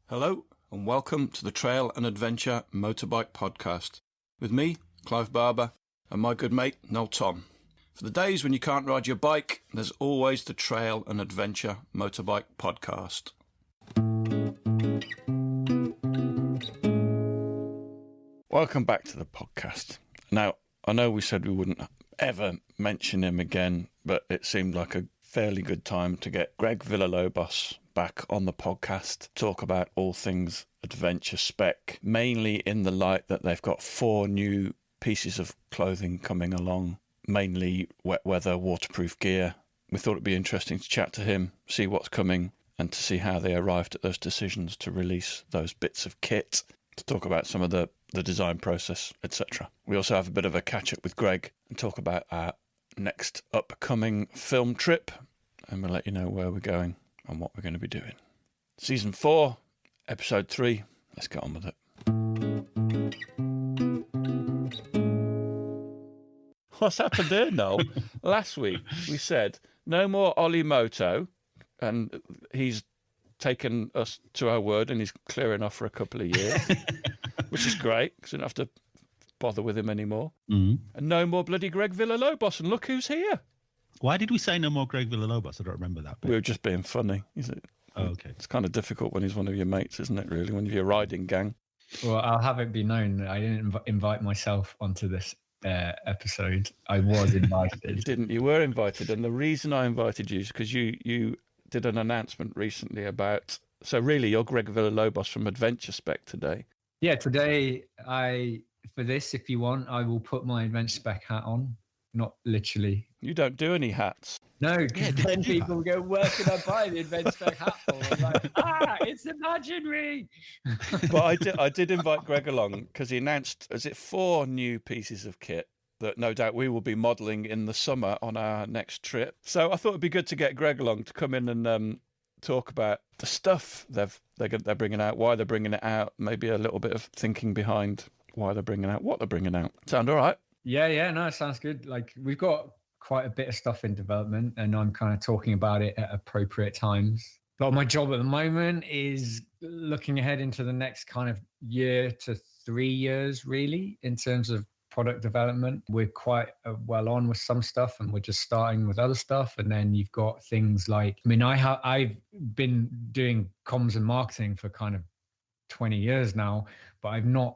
Hello and welcome to the Trail and Adventure Motorbike Podcast with me, Clive Barber, and my good mate, Noel Tom. For the days when you can't ride your bike, there's always the Trail and Adventure Motorbike Podcast. Welcome back to the podcast. Now, I know we said we wouldn't ever mention him again, but it seemed like a fairly good time to get Greg Villalobos back on the podcast, talk about all things adventure spec, mainly in the light that they've got 4 new pieces of clothing coming along, mainly wet weather, waterproof gear. We thought it'd be interesting to chat to him, see what's coming, and to see how they arrived at those decisions to release those bits of kit, to talk about some of the design process, etc. We also have a bit of a catch-up with Greg and talk about our next upcoming film trip, and we'll let you know where we're going and what we're going to be doing. Season 4, Episode 3. Let's get on with it. What's happened there, Noel? Last week we said no more Ollie Moto, and he's taken us to our word and he's clearing off for a couple of years, which is great because we don't have to bother with him anymore. And no more bloody Greg Villalobos, and look who's here. Why did we say no more Greg Villalobos? I don't remember that bit. We were just being funny. Okay. It's kind of difficult when he's one of your mates, isn't it, really, when you're your riding gang? Well, I'll have it be known that I didn't invite myself onto this episode. I was invited. You didn't. You were invited. And the reason I invited you is because you did an announcement recently about... So really, you're Greg Villalobos from Adventure Spec today. Yeah, today, for this, if you want, I will put my Adventure Spec hat on. Not literally. You don't do any hats. No, because then people go, where can I buy the Adventure Spec hat for? I'm like, it's imaginary. But I did invite Greg along because he announced, 4 new pieces of kit that no doubt we will be modelling in the summer on our next trip. So I thought it'd be good to get Greg along to come in and talk about the stuff they're bringing out, why they're bringing it out, maybe a little bit of thinking behind why they're bringing out what they're bringing out. Sound all right? Yeah, no, it sounds good. Like, we've got quite a bit of stuff in development and I'm kind of talking about it at appropriate times. But my job at the moment is looking ahead into the next kind of year to 3 years, really, in terms of product development. We're quite well on with some stuff and we're just starting with other stuff. And then you've got things like, I've been doing comms and marketing for kind of 20 years now, but I've not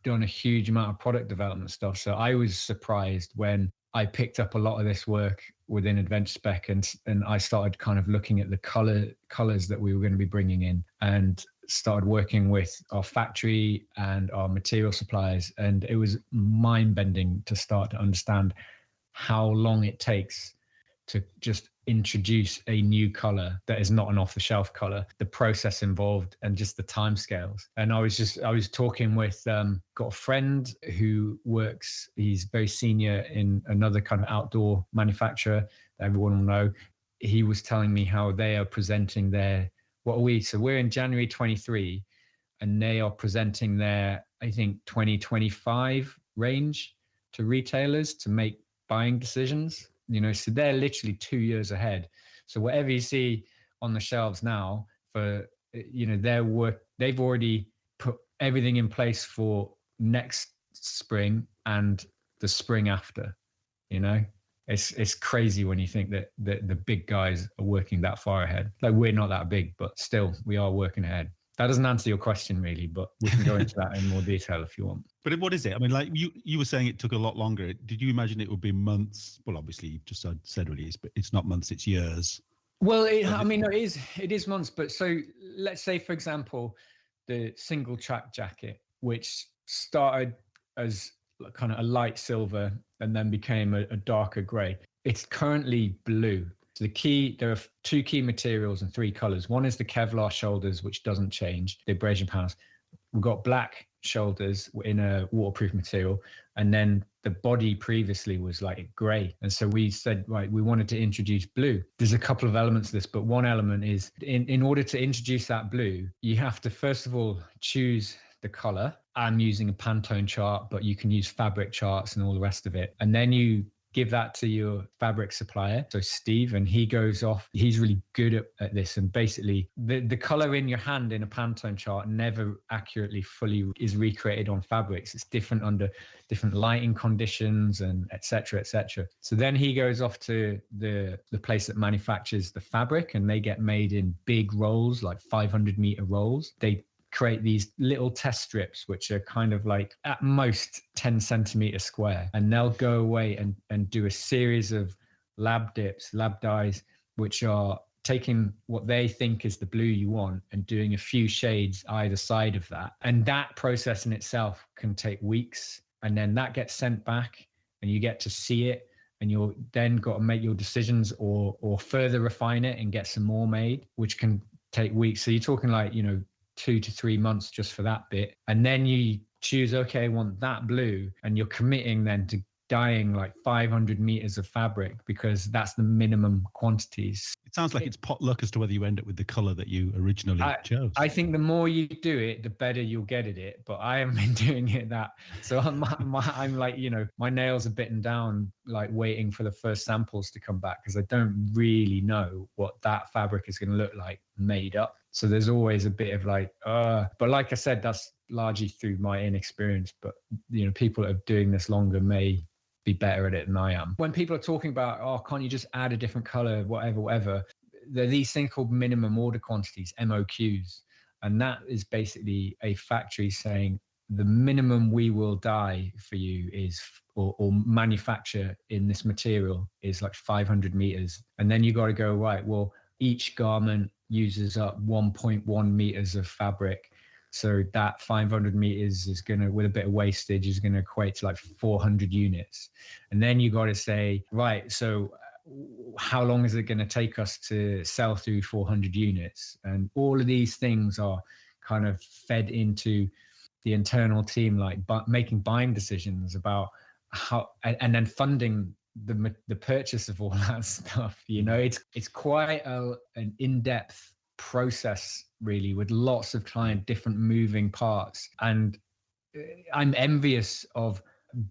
done a huge amount of product development stuff. So I was surprised when I picked up a lot of this work within Adventure Spec and I started kind of looking at the colors that we were going to be bringing in and started working with our factory and our material suppliers. And it was mind-bending to start to understand how long it takes to just introduce a new color that is not an off-the-shelf color, the process involved and just the timescales. And I was talking with got a friend who works, he's very senior in another kind of outdoor manufacturer that everyone will know. He was telling me how they are presenting so we're in January 23 and they are presenting their, I think, 2025 range to retailers to make buying decisions. So they're literally 2 years ahead. So whatever you see on the shelves now for, their work, they've already put everything in place for next spring and the spring after, It's crazy when you think that the big guys are working that far ahead. Like, we're not that big, but still we are working ahead. That doesn't answer your question really, but we can go into that in more detail if you want. But what is it? I mean, like you were saying it took a lot longer. Did you imagine it would be months? Well, obviously you've just said release, but it's not months, it's years. Well, it is months. But so let's say, for example, the single track jacket, which started as kind of a light silver and then became a darker gray. It's currently blue. So there are 2 key materials and 3 colors. One is the Kevlar shoulders, which doesn't change, the abrasion panels. We've got black shoulders in a waterproof material. And then the body previously was like gray. And so we said, right, we wanted to introduce blue. There's a couple of elements to this, but one element is in order to introduce that blue, you have to, first of all, choose the color. I'm using a Pantone chart, but you can use fabric charts and all the rest of it. And then you give that to your fabric supplier, so Steve, and he goes off. He's really good at this. And basically, the color in your hand in a Pantone chart never accurately fully is recreated on fabrics. It's different under different lighting conditions and et cetera, et cetera. So then he goes off to the place that manufactures the fabric, and they get made in big rolls, like 500-meter rolls. They create these little test strips, which are kind of like at most 10 centimeters square. And they'll go away and do a series of lab dips, lab dyes, which are taking what they think is the blue you want and doing a few shades either side of that. And that process in itself can take weeks. And then that gets sent back and you get to see it. And you'll then got to make your decisions or further refine it and get some more made, which can take weeks. So you're talking like, 2 to 3 months just for that bit. And then you choose, okay, I want that blue. And you're committing then to dyeing like 500 meters of fabric because that's the minimum quantities. It sounds like it's potluck as to whether you end up with the color that you originally chose. I think the more you do it, the better you'll get at it. But I haven't been doing it that. So I'm like, my nails are bitten down, like waiting for the first samples to come back because I don't really know what that fabric is going to look like made up. So there's always a bit of like, but like I said, that's largely through my inexperience. But, people that are doing this longer may be better at it than I am. When people are talking about, can't you just add a different color, whatever, there are these things called minimum order quantities, MOQs. And that is basically a factory saying the minimum we will dye for you is, or manufacture in this material is like 500 meters. And then you got to go, right, well, each garment uses up 1.1 meters of fabric. So that 500 meters is going to, with a bit of wastage, is going to equate to like 400 units. And then you got to say, right, so how long is it going to take us to sell through 400 units? And all of these things are kind of fed into the internal team, like making buying decisions about how, and then funding the purchase of all that stuff. It's quite an in-depth process, really, with lots of different moving parts. And I'm envious of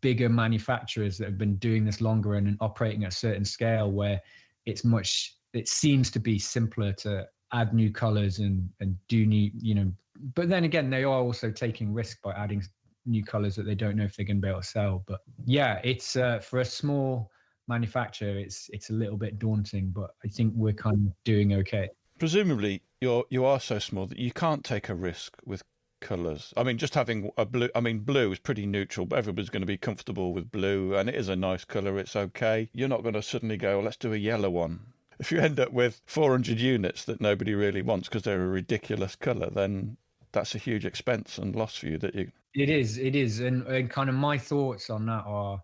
bigger manufacturers that have been doing this longer and operating at a certain scale where it seems to be simpler to add new colors and do new, but then again, they are also taking risk by adding new colors that they don't know if they're going to be able to sell. But yeah, it's for a small manufacturer, it's a little bit daunting, but I think we're kind of doing okay. Presumably, you are so small that you can't take a risk with colours. I mean, just having a blue. I mean, blue is pretty neutral, but everybody's going to be comfortable with blue, and it is a nice colour. It's okay. You're not going to suddenly go, let's do a yellow one. If you end up with 400 units that nobody really wants because they're a ridiculous colour, then that's a huge expense and loss for you. It is, and kind of my thoughts on that are,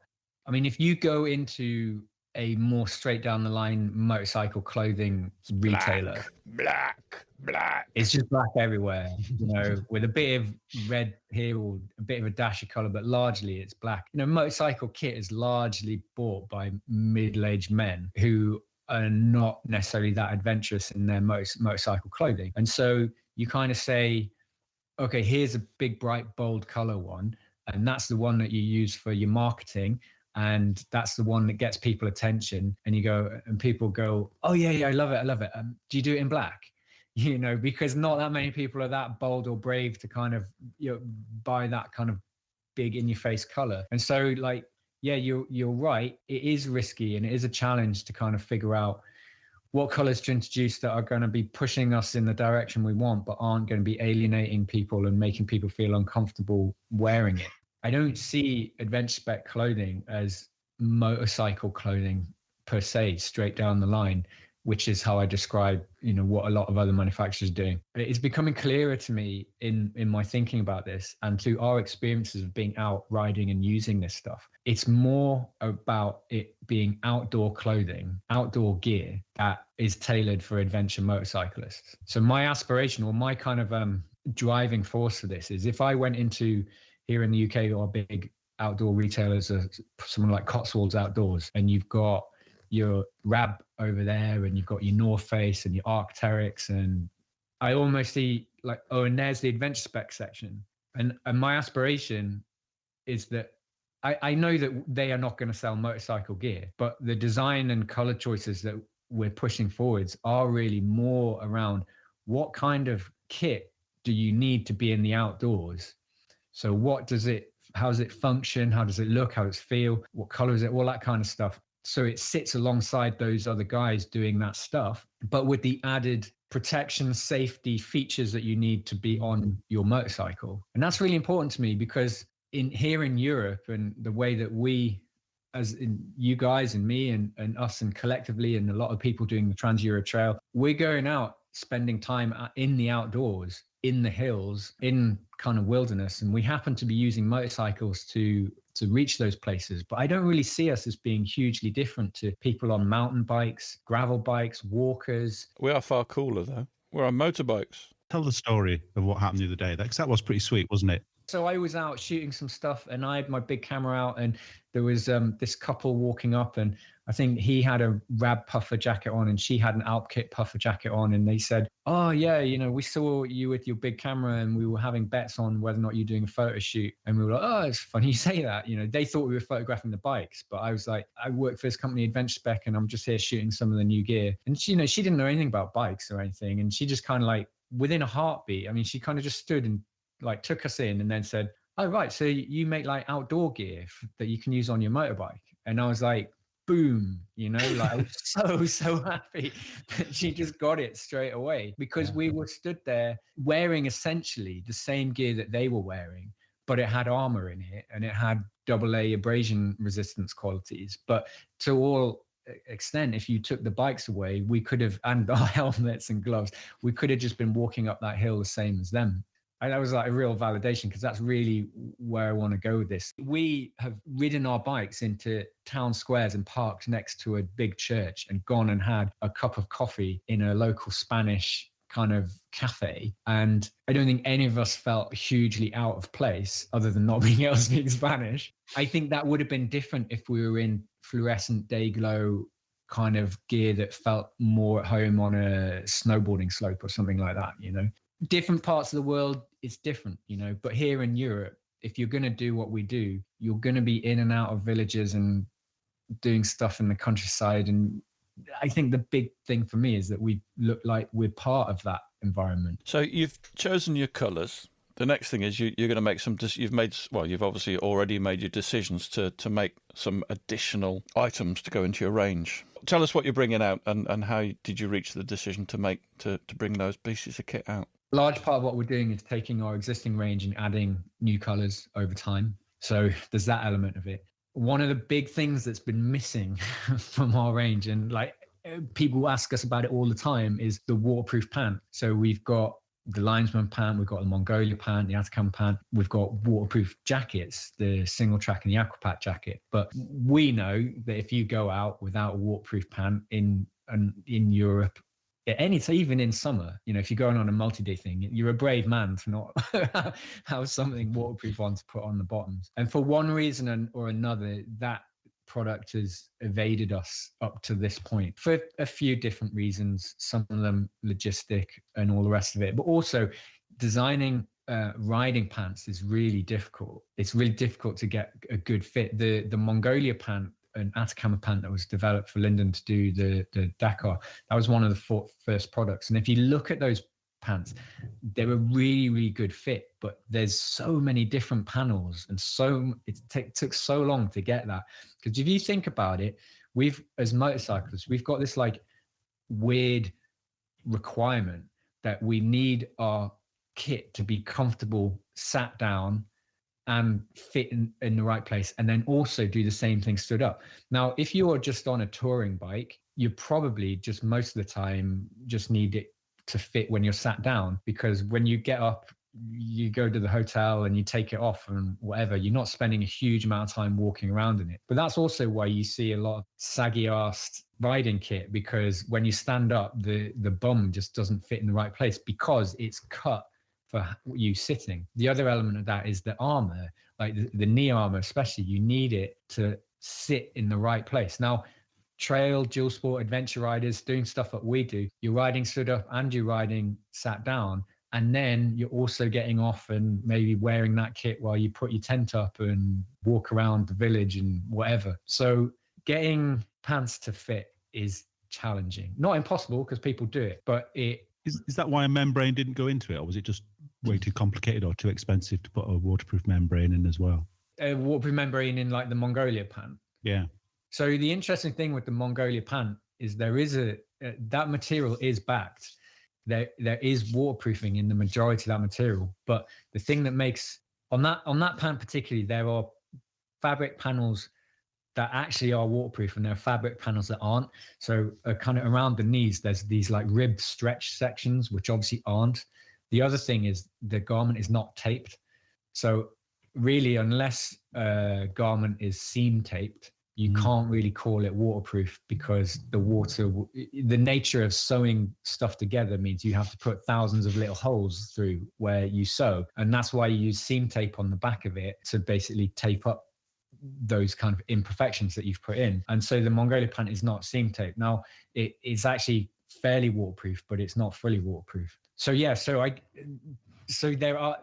I mean, if you go into a more straight down the line motorcycle clothing retailer, black, it's just black everywhere, with a bit of red here or a bit of a dash of color, but largely it's black. Motorcycle kit is largely bought by middle-aged men who are not necessarily that adventurous in their motorcycle clothing. And so you kind of say, okay, here's a big, bright, bold color one, and that's the one that you use for your marketing. And that's the one that gets people attention. And you go, and people go, oh yeah, I love it. Do you do it in black? Because not that many people are that bold or brave to kind of buy that kind of big in your face color. And so like, yeah, you're right. It is risky and it is a challenge to kind of figure out what colors to introduce that are going to be pushing us in the direction we want, but aren't going to be alienating people and making people feel uncomfortable wearing it. I don't see Adventure Spec clothing as motorcycle clothing per se, straight down the line, which is how I describe, what a lot of other manufacturers are doing. It's becoming clearer to me in my thinking about this and through our experiences of being out riding and using this stuff. It's more about it being outdoor clothing, outdoor gear that is tailored for adventure motorcyclists. So my aspiration or my kind of driving force for this is if I went into here in the UK, our big outdoor retailers are someone like Cotswolds Outdoors, and you've got your Rab over there, and you've got your North Face and your Arc'teryx, and I almost see like, and there's the Adventure Spec section. And my aspiration is that I know that they are not going to sell motorcycle gear, but the design and color choices that we're pushing forwards are really more around what kind of kit do you need to be in the outdoors. So how does it function? How does it look? How does it feel? What color is it? All that kind of stuff. So it sits alongside those other guys doing that stuff, but with the added protection, safety features that you need to be on your motorcycle. And that's really important to me because here in Europe and the way that we, as in you guys and me and us and collectively and a lot of people doing the Trans-Euro Trail, we're going out spending time in the outdoors, in the hills, in kind of wilderness. And we happen to be using motorcycles to reach those places. But I don't really see us as being hugely different to people on mountain bikes, gravel bikes, walkers. We are far cooler, though. We're on motorbikes. Tell the story of what happened the other day. That was pretty sweet, wasn't it? So I was out shooting some stuff and I had my big camera out and there was this couple walking up and I think he had a Rab puffer jacket on and she had an Alp Kit puffer jacket on. And they said, oh yeah, we saw you with your big camera and we were having bets on whether or not you're doing a photo shoot. And we were like, oh, it's funny you say that. They thought we were photographing the bikes, but I was like, I work for this company, Adventure Spec, and I'm just here shooting some of the new gear. And she didn't know anything about bikes or anything. And she just kind of like within a heartbeat, she kind of just stood and like took us in and then said, oh, right. So you make like outdoor gear that you can use on your motorbike. And I was like, boom, like I was so happy that she just got it straight away because we were stood there wearing essentially the same gear that they were wearing, but it had armor in it and it had AA abrasion resistance qualities. But to all extent, if you took the bikes away, we could have, and our helmets and gloves, we could have just been walking up that hill the same as them. And that was like a real validation because that's really where I want to go with this. We have ridden our bikes into town squares and parked next to a big church and gone and had a cup of coffee in a local Spanish kind of cafe. And I don't think any of us felt hugely out of place other than not being able to speak Spanish. I think that would have been different if we were in fluorescent day glow kind of gear that felt more at home on a snowboarding slope or something like that, Different parts of the world, it's different, but here in Europe, if you're going to do what we do, you're going to be in and out of villages and doing stuff in the countryside. And I think the big thing for me is that we look like we're part of that environment. So you've chosen your colours. The next thing is you're going to make you've obviously already made your decisions to make some additional items to go into your range. Tell us what you're bringing out and how did you reach the decision to bring those pieces of kit out? Large part of what we're doing is taking our existing range and adding new colors over time. So there's that element of it. One of the big things that's been missing from our range, and like people ask us about it all the time, is the waterproof pant. So we've got the Linesman pant, we've got the Mongolia pant, the Atacama pant, we've got waterproof jackets, the single track and the Aquapat jacket. But we know that if you go out without a waterproof pant in Europe, even in summer, if you're going on a multi-day thing, you're a brave man to not have something waterproof on to put on the bottoms. And for one reason or another, that product has evaded us up to this point for a few different reasons, some of them logistic and all the rest of it. But also designing riding pants is really difficult. It's really difficult to get a good fit. The Mongolia pant, an Atacama pant that was developed for Linden to do the Dakar, that was one of the first products. And if you look at those pants, they're a really, really good fit, but there's so many different panels and it took so long to get that. Because if you think about it, as motorcyclists, we've got this like weird requirement that we need our kit to be comfortable, sat down, and fit in the right place, and then also do the same thing stood up. Now, if you are just on a touring bike, you probably just most of the time just need it to fit when you're sat down, because when you get up, you go to the hotel and you take it off and whatever, you're not spending a huge amount of time walking around in it. But that's also why you see a lot of saggy-assed riding kit, because when you stand up, the bum just doesn't fit in the right place because it's cut for you sitting. The other element of that is the armor, like the knee armor especially, you need it to sit in the right place. Now, trail, dual sport, adventure riders doing stuff that we do, you're riding stood up and you're riding sat down, And then you're also getting off and maybe wearing that kit while you put your tent up and walk around the village and whatever. So getting pants to fit is challenging. Not impossible, because people do it, but it... Is that why a membrane didn't go into it, or was it just way too complicated or too expensive to put a waterproof membrane in as well? A waterproof membrane in like the Mongolia pant. Yeah. So the interesting thing with the Mongolia pant is there is that material is backed. There is waterproofing in the majority of that material, but the thing that makes on that pant particularly, there are fabric panels that actually are waterproof, and there are fabric panels that aren't. So kind of around the knees, there's these like rib stretch sections, which obviously aren't. The other thing is the garment is not taped. So really, unless a garment is seam taped, you can't really call it waterproof, because the nature of sewing stuff together means you have to put thousands of little holes through where you sew. And that's why you use seam tape on the back of it to basically tape up those kind of imperfections that you've put in. And so the Mongolia pant is not seam tape. Now, it is actually fairly waterproof, but it's not fully waterproof. So yeah, so there are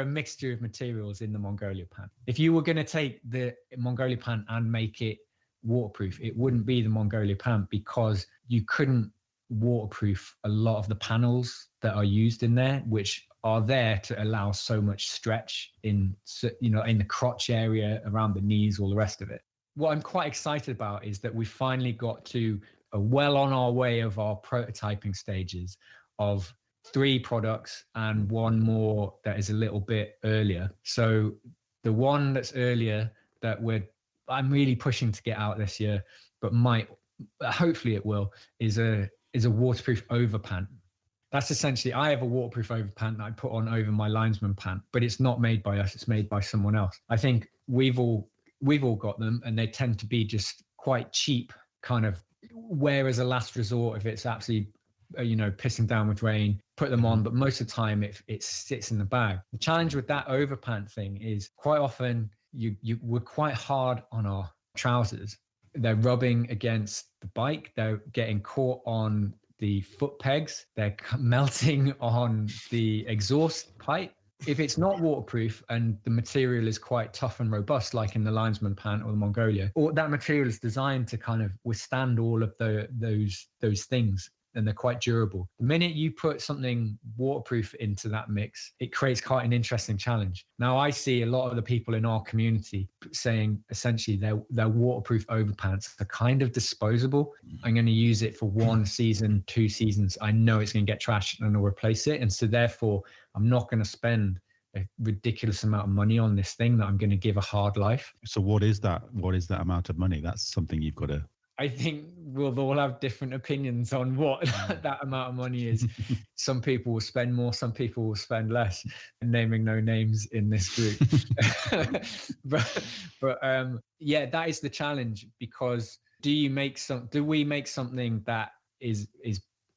a mixture of materials in the Mongolia pant. If you were going to take the Mongolia pant and make it waterproof, it wouldn't be the Mongolia pant, because you couldn't waterproof a lot of the panels that are used in there, which are there to allow so much stretch in the crotch area, around the knees, all the rest of it. What I'm quite excited about is that we finally got to well on our way of our prototyping stages of 3 products and one more that is a little bit earlier. So the one that's earlier that I'm really pushing to get out this year, but hopefully it will, is a waterproof overpant. That's essentially, I have a waterproof overpant that I put on over my linesman pant, but it's not made by us, it's made by someone else. I think we've all got them, and they tend to be just quite cheap, kind of wear as a last resort if it's absolutely pissing down with rain, put them on, but most of the time it sits in the bag. The challenge with that overpant thing is quite often we're quite hard on our trousers. They're rubbing against the bike, they're getting caught on the foot pegs, they're melting on the exhaust pipe. If it's not waterproof and the material is quite tough and robust, like in the linesman pant or the Mongolia, or that material is designed to kind of withstand all of those things, and they're quite durable. The minute you put something waterproof into that mix, it creates quite an interesting challenge. Now, I see a lot of the people in our community saying essentially their waterproof overpants are kind of disposable. I'm going to use it for 1 season, 2 seasons. I know it's going to get trashed and I'll replace it. And so therefore, I'm not going to spend a ridiculous amount of money on this thing that I'm going to give a hard life. So what is that? What is that amount of money? That's something you've got to... I think we'll all have different opinions on what that amount of money is. Some people will spend more, some people will spend less, naming no names in this group. but yeah, that is the challenge, because do we make something that is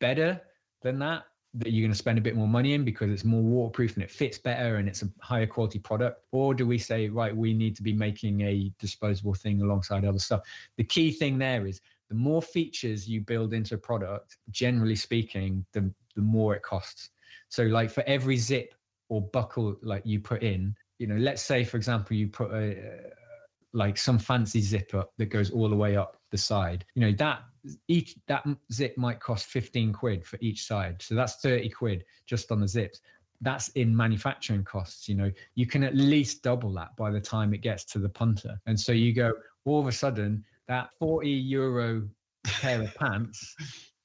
better than that you're going to spend a bit more money in because it's more waterproof and it fits better and it's a higher quality product? Or do we say, right, we need to be making a disposable thing alongside other stuff? The key thing there is the more features you build into a product, generally speaking, the more it costs. So like for every zip or buckle like you put in, let's say, for example, you put like some fancy zipper that goes all the way up the side, that zip might cost 15 quid for each side. So that's 30 quid just on the zips. That's in manufacturing costs. You can at least double that by the time it gets to the punter. And so you go, all of a sudden that 40 euro pair of pants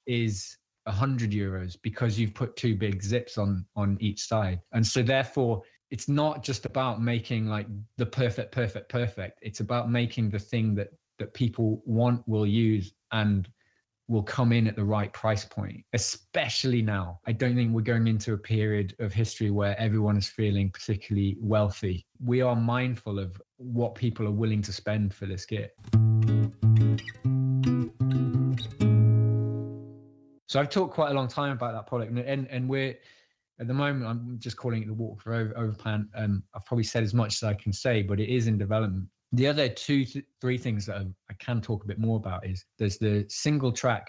is 100 euros because you've put 2 big zips on each side. And so therefore it's not just about making like the perfect. It's about making the thing that people want, will use, and will come in at the right price point, especially now. I don't think we're going into a period of history where everyone is feeling particularly wealthy. We are mindful of what people are willing to spend for this kit. So I've talked quite a long time about that product, and we're, at the moment, I'm just calling it the waterproof overpant. I've probably said as much as I can say, but it is in development. The other 2-3 things that I can talk a bit more about is there's the single track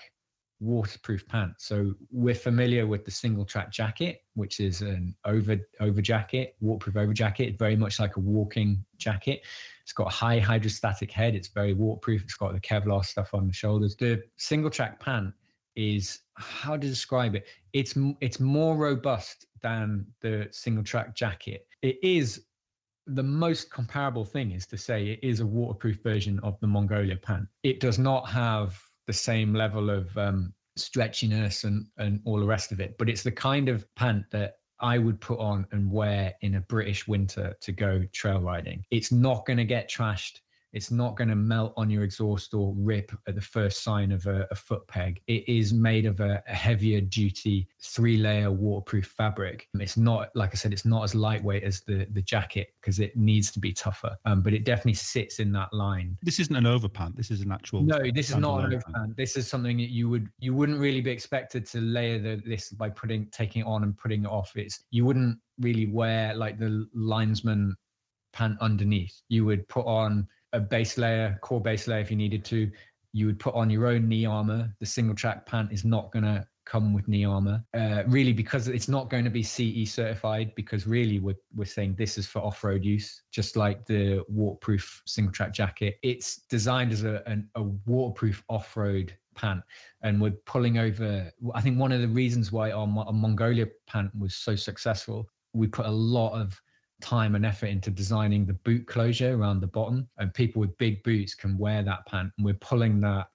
waterproof pant. So we're familiar with the single track jacket, which is an over jacket, waterproof over jacket. It's very much like a walking jacket. It's got a high hydrostatic head. It's very waterproof. It's got the Kevlar stuff on the shoulders. The single track pant is, how to describe it? It's more robust than the single track jacket. It is, the most comparable thing is to say it is a waterproof version of the Mongolia pant. It does not have the same level of stretchiness and all the rest of it, but it's the kind of pant that I would put on and wear in a British winter to go trail riding. It's not going to get trashed. It's not going to melt on your exhaust or rip at the first sign of a foot peg. It is made of a heavier duty 3-layer waterproof fabric. It's not, like I said, it's not as lightweight as the jacket because it needs to be tougher, but it definitely sits in that line. This isn't an overpant. This is an actual. No, this is not an overpant. This is something that you wouldn't really be expected to layer this by taking it on and putting it off. You wouldn't really wear like the linesman pant underneath. You would put on a base layer, core base layer if you needed to. You would put on your own knee armor. The single track pant is not going to come with knee armor, really, because it's not going to be CE certified, because really we're saying this is for off-road use, just like the waterproof single track jacket. It's designed as a waterproof off-road pant, and we're pulling over. I think one of the reasons why our Mongolia pant was so successful, we put a lot of time and effort into designing the boot closure around the bottom, and people with big boots can wear that pant, and we're pulling that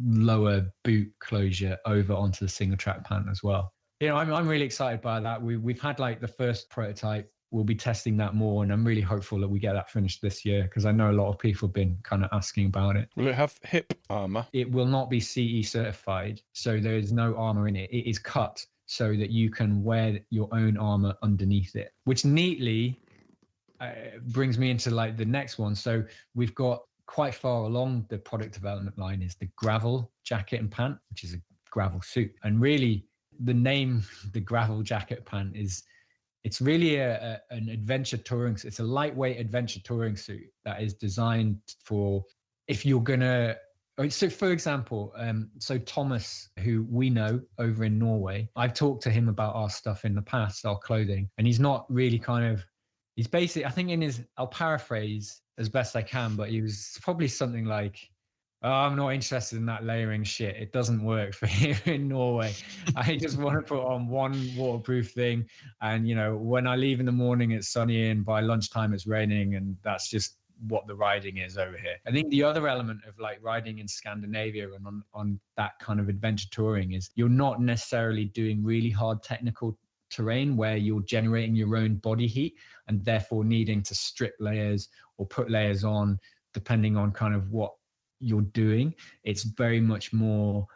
lower boot closure over onto the single track pant as well. I'm really excited by that. We've had like the first prototype. We'll be testing that more, and I'm really hopeful that we get that finished this year, because I know a lot of people have been kind of asking about it. Will it have hip armor? It will not be CE certified, so there is no armor in it. It is cut so that you can wear your own armor underneath it, which neatly brings me into like the next one. So we've got quite far along the product development line is the gravel jacket and pant, which is a gravel suit. And really the name, the gravel jacket pant, it's really an adventure touring. It's a lightweight adventure touring suit that is designed for if you're gonna. So for example, so Thomas, who we know over in Norway, I've talked to him about our stuff in the past, our clothing, and he's not really he's basically, I think I'll paraphrase as best I can, but he was probably something like, oh, I'm not interested in that layering shit. It doesn't work for here in Norway. I just want to put on one waterproof thing. And, when I leave in the morning, it's sunny, and by lunchtime it's raining. And that's just what the riding is over here. I think the other element of like riding in Scandinavia and on that kind of adventure touring is you're not necessarily doing really hard technical terrain where you're generating your own body heat and therefore needing to strip layers or put layers on depending on kind of what you're doing. It's very much more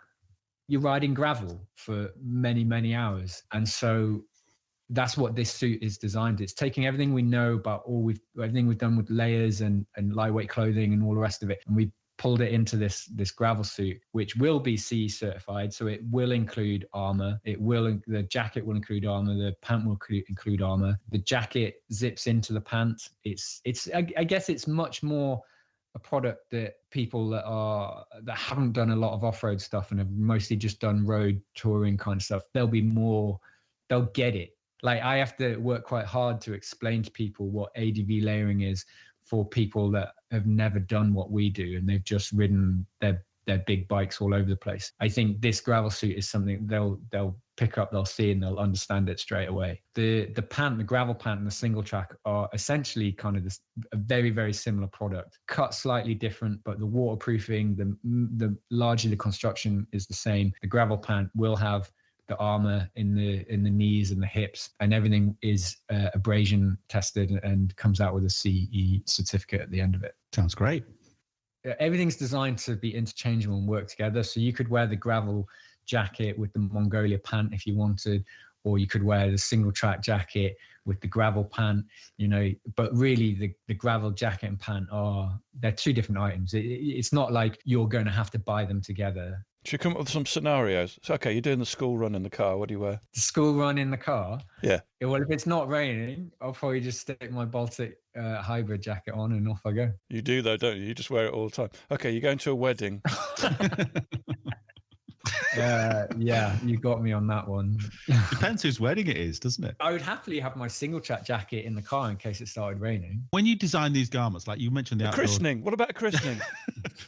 you're riding gravel for many, many hours. And so that's what this suit is designed. It's taking everything we know about everything we've done with layers and lightweight clothing and all the rest of it, and we pulled it into this gravel suit, which will be CE certified. So it will include armor. The jacket will include armor. The pant will include armor. The jacket zips into the pant. I guess it's much more a product that people that haven't done a lot of off-road stuff and have mostly just done road touring kind of stuff, they'll get it. Like I have to work quite hard to explain to people what ADV layering is for people that have never done what we do and they've just ridden their big bikes all over the place. I think this gravel suit is something they'll pick up, they'll see, and they'll understand it straight away. The pant, the gravel pant, and the single track are essentially kind of a very, very similar product, cut slightly different, but the waterproofing, the largely the construction is the same. The gravel pant will have the armor in the knees and the hips, and everything is abrasion tested and comes out with a CE certificate at the end of it. Sounds great. Everything's designed to be interchangeable and work together. So you could wear the gravel jacket with the Mongolia pant if you wanted, or you could wear the single track jacket with the gravel pant, but really the gravel jacket and pant they're two different items. It's not like you're going to have to buy them together. Should we come up with some scenarios? So, okay, you're doing the school run in the car. What do you wear? The school run in the car? Yeah. Well, if it's not raining, I'll probably just stick my Baltic hybrid jacket on and off I go. You do, though, don't you? You just wear it all the time. Okay, you're going to a wedding. Yeah, you got me on that one. Depends whose wedding it is, doesn't it? I would happily have my single chat jacket in the car in case it started raining. When you design these garments, like you mentioned the outdoor christening. What about a christening?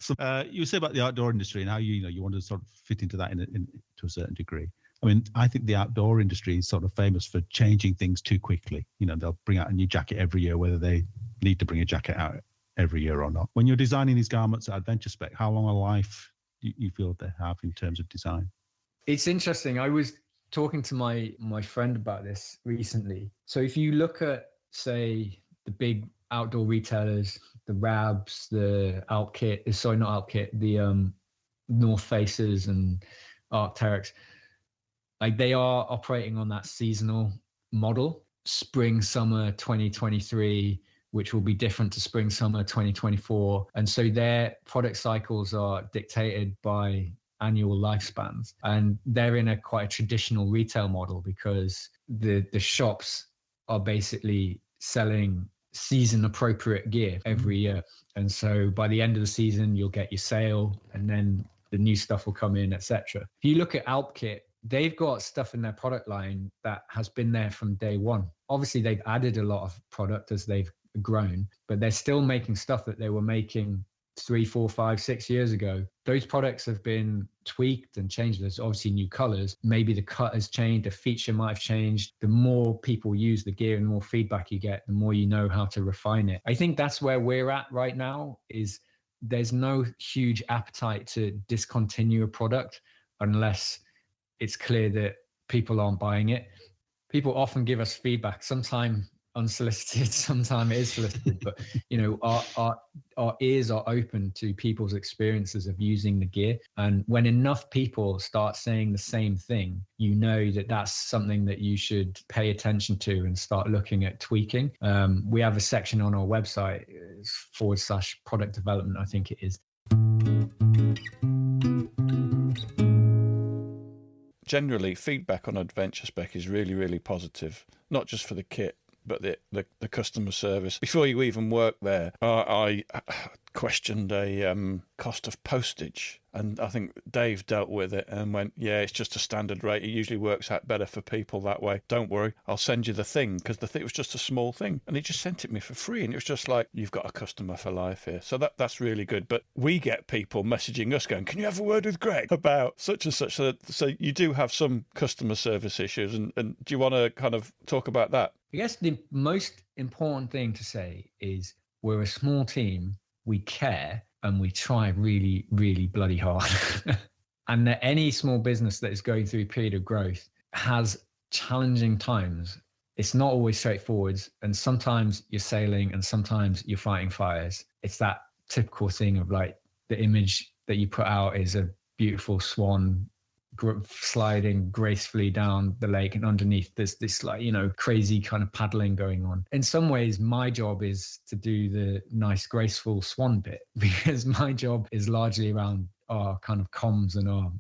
So, you say about the outdoor industry and how you want to sort of fit into that to a certain degree. I mean, I think the outdoor industry is sort of famous for changing things too quickly. They'll bring out a new jacket every year, whether they need to bring a jacket out every year or not. When you're designing these garments at Adventure Spec, how long a life do you feel they have in terms of design? It's interesting. I was talking to my friend about this recently. So if you look at, say, the big outdoor retailers, the Rabs, the Alpkit, sorry, not Alpkit, the North Faces and Arc'teryx, like they are operating on that seasonal model, spring, summer 2023, which will be different to spring, summer 2024. And so their product cycles are dictated by annual lifespans. And they're in quite a traditional retail model because the shops are basically selling season appropriate gear every year. And so by the end of the season, you'll get your sale and then the new stuff will come in, etc. If you look at Alpkit, they've got stuff in their product line that has been there from day one. Obviously, they've added a lot of product as they've grown, but they're still making stuff that they were making 3, 4, 5, 6 years ago. Those products have been tweaked and changed. There's obviously new colors. Maybe the cut has changed, a feature might have changed. The more people use the gear and the more feedback you get, the more you know how to refine it. I think that's where we're at right now, is there's no huge appetite to discontinue a product unless it's clear that people aren't buying it. People often give us feedback, sometimes unsolicited, sometimes it is solicited, but our ears are open to people's experiences of using the gear. And when enough people start saying the same thing, you know that that's something that you should pay attention to and start looking at tweaking. We have a section on our website /product development, I think it is. Generally, feedback on Adventure Spec is really, really positive, not just for the kit, but the customer service. Before you even work there, I questioned a cost of postage, and I think Dave dealt with it and went, yeah, it's just a standard rate. It usually works out better for people that way. Don't worry, I'll send you the thing, because the thing was just a small thing, and he just sent it me for free, and it was just like, you've got a customer for life here. So that's really good. But we get people messaging us going, can you have a word with Greg about such and such? So you do have some customer service issues, and do you want to kind of talk about that? I guess the most important thing to say is we're a small team, we care, and we try really, really bloody hard. And that any small business that is going through a period of growth has challenging times. It's not always straightforward, and sometimes you're sailing and sometimes you're fighting fires. It's that typical thing of like the image that you put out is a beautiful swan sliding gracefully down the lake, and underneath there's this crazy kind of paddling going on. In some ways, my job is to do the nice graceful swan bit, because my job is largely around our kind of comms and our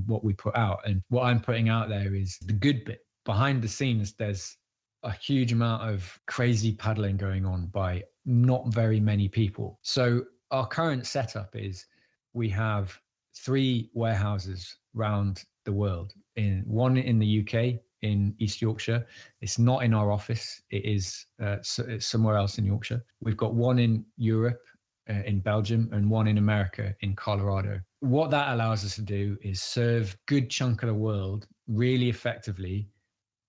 what we put out. And what I'm putting out there is the good bit. Behind the scenes, there's a huge amount of crazy paddling going on by not very many people. So our current setup is we have 3 warehouses around the world. One in the UK, in East Yorkshire. It's not in our office. It is it's somewhere else in Yorkshire. We've got one in Europe, in Belgium, and one in America, in Colorado. What that allows us to do is serve a good chunk of the world really effectively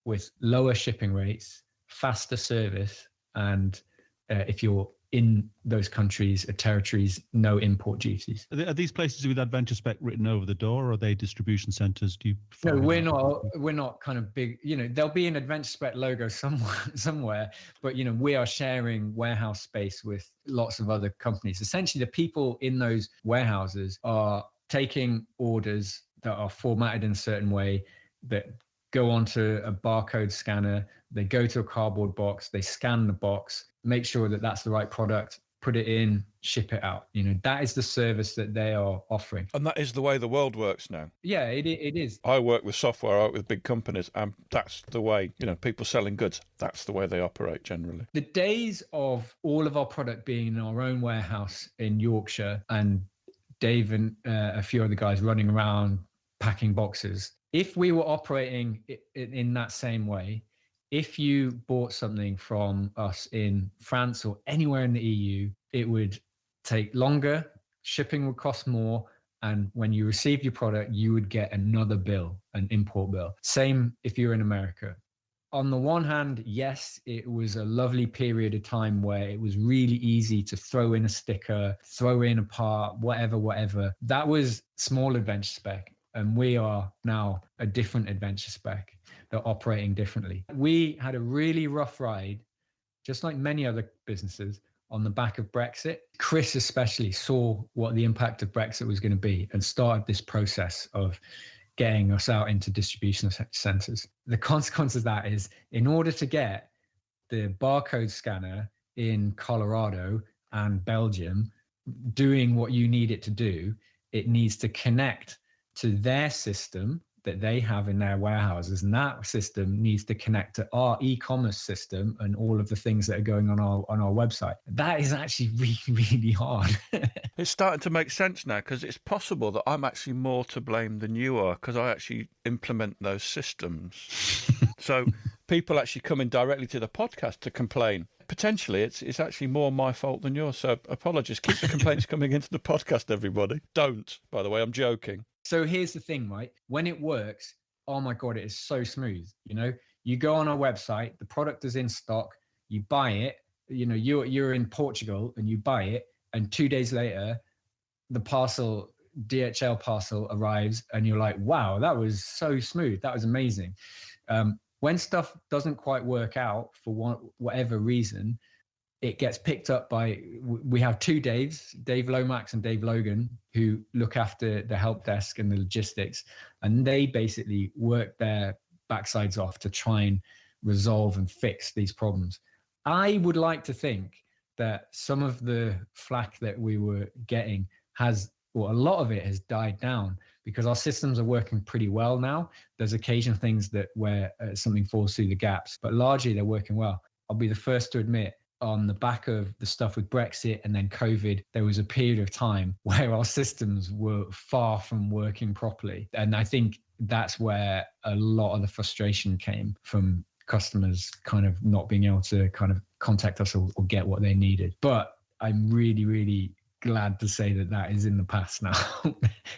with lower shipping rates, faster service, and if you're in those countries or territories, no import duties. Are these places with Adventure Spec written over the door, or are they distribution centres? No, we're not kind of big. There'll be an Adventure Spec logo somewhere, but we are sharing warehouse space with lots of other companies. Essentially, the people in those warehouses are taking orders that are formatted in a certain way, that go onto a barcode scanner, they go to a cardboard box, they scan the box, make sure that that's the right product, put it in, ship it out. That is the service that they are offering. And that is the way the world works now. Yeah, it is. I work with software, I work with big companies, and that's the way, people selling goods, that's the way they operate generally. The days of all of our product being in our own warehouse in Yorkshire and Dave and a few other guys running around packing boxes. If we were operating in that same way, if you bought something from us in France or anywhere in the EU, it would take longer, shipping would cost more, and when you received your product, you would get another bill, an import bill. Same if you're in America. On the one hand, yes, it was a lovely period of time where it was really easy to throw in a sticker, throw in a part, whatever. That was small adventure spec. And we are now a different adventure spec. They're operating differently. We had a really rough ride, just like many other businesses, on the back of Brexit. Chris especially saw what the impact of Brexit was going to be and started this process of getting us out into distribution centers. The consequence of that is, in order to get the barcode scanner in Colorado and Belgium doing what you need it to do, it needs to connect to their system that they have in their warehouses. And that system needs to connect to our e-commerce system and all of the things that are going on our website. That is actually really, really hard. It's starting to make sense now, because it's possible that I'm actually more to blame than you are, because I actually implement those systems. So people actually coming directly to the podcast to complain. Potentially, it's actually more my fault than yours. So apologies. Keep the complaints coming into the podcast, everybody. Don't, by the way, I'm joking. So here's the thing, right? When it works, oh my God, it is so smooth. You know, you go on our website, the product is in stock, you buy it, you know, you're in Portugal and you buy it, and 2 days later, the DHL parcel arrives and you're like, wow, that was so smooth. That was amazing. When stuff doesn't quite work out for whatever reason, it gets picked up by, we have two Daves, Dave Lomax and Dave Logan, who look after the help desk and the logistics. And they basically work their backsides off to try and resolve and fix these problems. I would like to think that some of the flack that we were getting a lot of it has died down, because our systems are working pretty well now. There's occasional things where something falls through the gaps, but largely they're working well. I'll be the first to admit, on the back of the stuff with Brexit and then COVID, there was a period of time where our systems were far from working properly. And I think that's where a lot of the frustration came from, customers kind of not being able to kind of contact us or get what they needed. But I'm really, really glad to say that is in the past now.